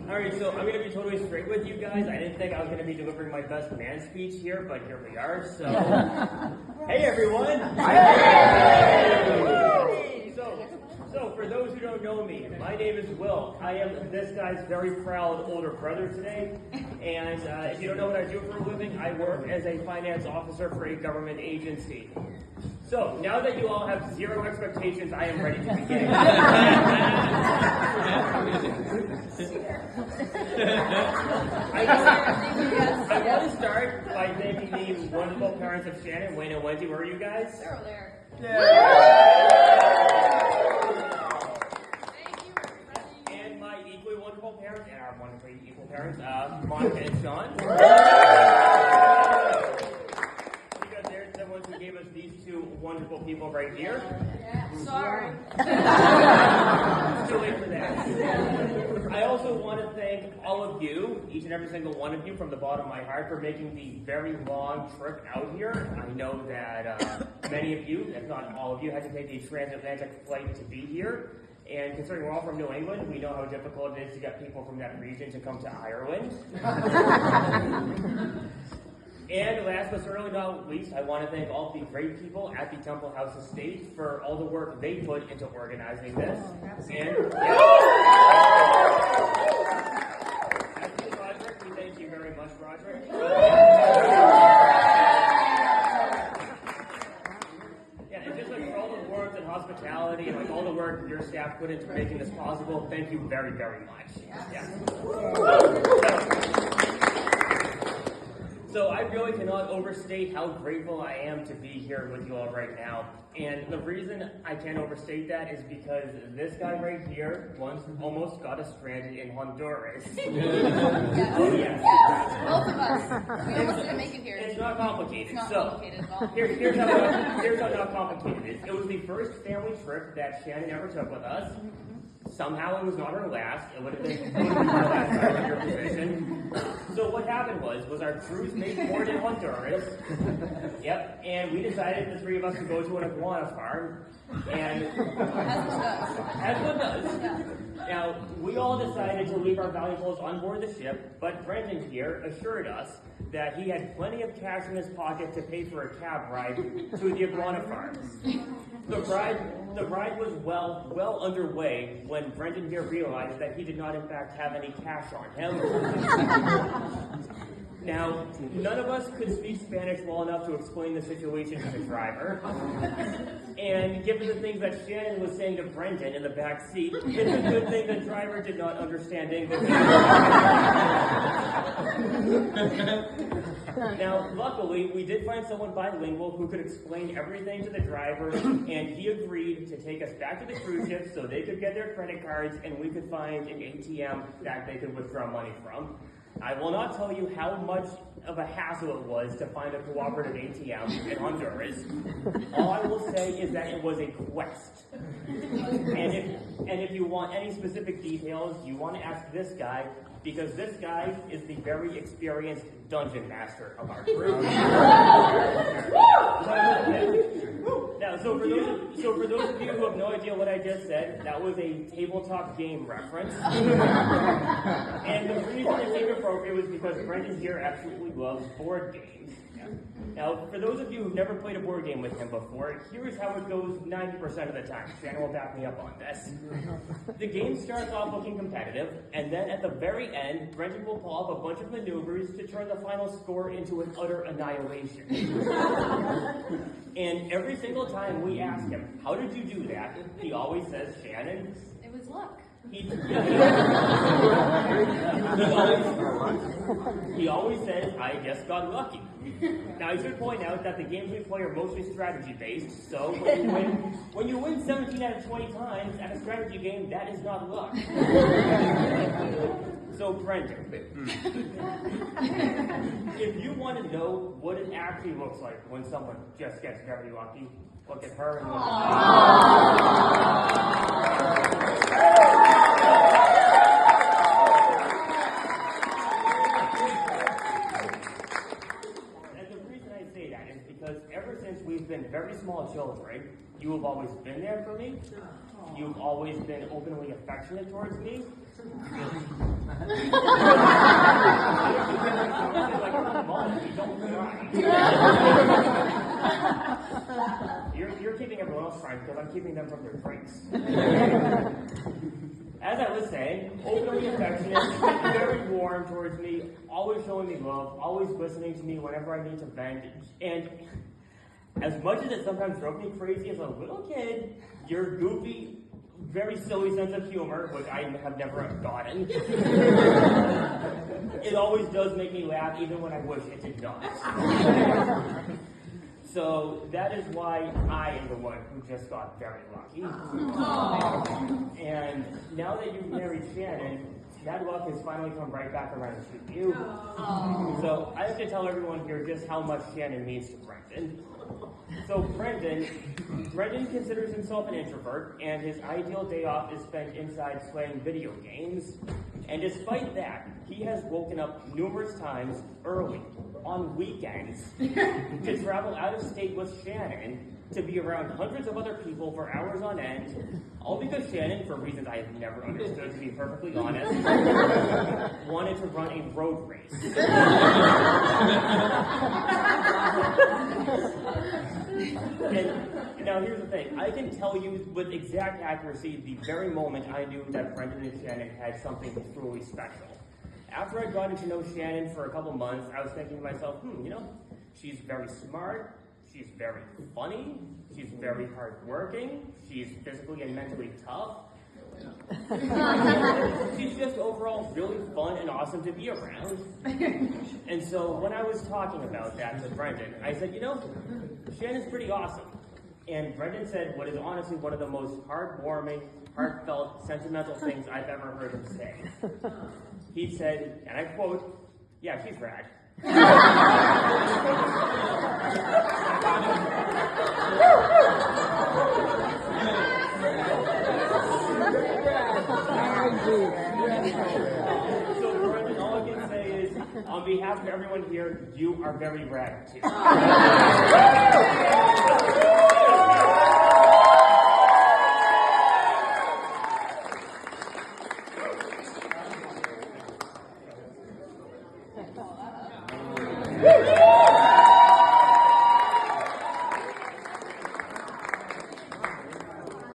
Alright, so I'm going to be totally straight with you guys. I didn't think I was going to be delivering my best man speech here, but here we are. So, hey everyone! Hey! So for those who don't know me, my name is Will. I am this guy's very proud older brother today. And if you don't know what I do for a living, I work as a finance officer for a government agency. So, now that you all have zero expectations, I am ready to begin. I want to start by thanking the wonderful parents of Shannon, Wayne, and Wendy. Where are you guys? They're over there. Yeah. Thank you, everybody. And my equally wonderful parents, and our wonderfully equal parents, Monica and Sean. Who gave us these two wonderful people right here. Yeah. Sorry. It's too late for that. I also want to thank all of you, each and every single one of you from the bottom of my heart for making the very long trip out here. I know that many of you, if not all of you, had to take the transatlantic flight to be here. And considering we're all from New England, we know how difficult it is to get people from that region to come to Ireland. And last but certainly not least, I want to thank all the great people at the Temple House Estate for all the work they put into organizing this. And Roderick, we thank you very much, Roderick. Yeah, and just like for all the warmth and hospitality and like all the work your staff put into making this possible, thank you very, very much. Yeah. So I really cannot overstate how grateful I am to be here with you all right now. And the reason I can't overstate that is because this guy right here once almost got us stranded in Honduras. Yes. Oh, yes. Yes. Both of us. We almost didn't make it here. It's not complicated. It's not complicated at all. Here's how not complicated it is. It was the first family trip that Shannon ever took with us. Somehow it was not her last. It would have been her last time in your position. So what happened was our cruise made port in Honduras. Yep, and we decided the three of us to go to an iguana farm. And as one does. Yeah. Now, we all decided to leave our valuables on board the ship, but Brendan here assured us that he had plenty of cash in his pocket to pay for a cab ride to the iguana farms. The ride was well underway when Brendan here realized that he did not in fact have any cash on him. Now, none of us could speak Spanish well enough to explain the situation to the driver. And given the things that Shannon was saying to Brendan in the back seat, it's a good thing the driver did not understand English. Now, luckily, we did find someone bilingual who could explain everything to the driver, and he agreed to take us back to the cruise ship so they could get their credit cards and we could find an ATM that they could withdraw money from. I will not tell you how much of a hassle it was to find a cooperative ATM in Honduras. All I will say is that it was a quest. And if you want any specific details, you want to ask this guy, because this guy is the very experienced dungeon master of our group. Now, so for those of you who have no idea what I just said, that was a tabletop game reference. And the reason it seemed appropriate was because Brendan here absolutely loves board games. Now, for those of you who've never played a board game with him before, here's how it goes 90% of the time. Shannon will back me up on this. The game starts off looking competitive, and then at the very end, Brendan will pull off a bunch of maneuvers to turn the final score into an utter annihilation. And every single time we ask him, how did you do that? He always says, Shannon. It was luck. He always says, I just got lucky. Now, I should point out that the games we play are mostly strategy-based, so when you win 17 out of 20 times at a strategy game, that is not luck. So, Brendan, if you want to know what it actually looks like when someone just gets very lucky, look at her and look at we've been very small children. You have always been there for me. You've always been openly affectionate towards me. because I'm keeping them from their drinks. As I was saying, openly affectionate, very warm towards me, always showing me love, always listening to me whenever I need to vent. And as much as it sometimes drove me crazy as a little kid, your goofy, very silly sense of humor, which I have never gotten, it always does make me laugh, even when I wish it did not. So that is why I am the one who just got very lucky. And now that you've married Shannon, that luck has finally come right back around to you. So I have to tell everyone here just how much Shannon means to Brendan. So Brendan considers himself an introvert, and his ideal day off is spent inside playing video games. And despite that, he has woken up numerous times early on weekends to travel out of state with Shannon to be around hundreds of other people for hours on end, all because Shannon, for reasons I have never understood, to be perfectly honest, wanted to run a road race. And now here's the thing, I can tell you with exact accuracy the very moment I knew that Brendan and Shannon had something truly special. After I'd gotten to know Shannon for a couple months, I was thinking to myself, she's very smart, she's very funny, she's very hardworking, she's physically and mentally tough. She's just overall really fun and awesome to be around. And so when I was talking about that to Brendan, I said, Shannon's pretty awesome. And Brendan said what is honestly one of the most heartwarming, heartfelt, sentimental things I've ever heard him say. He said, and I quote, "Yeah, she's rad." So Brendan, all I can say is, on behalf of everyone here, you are very rad too.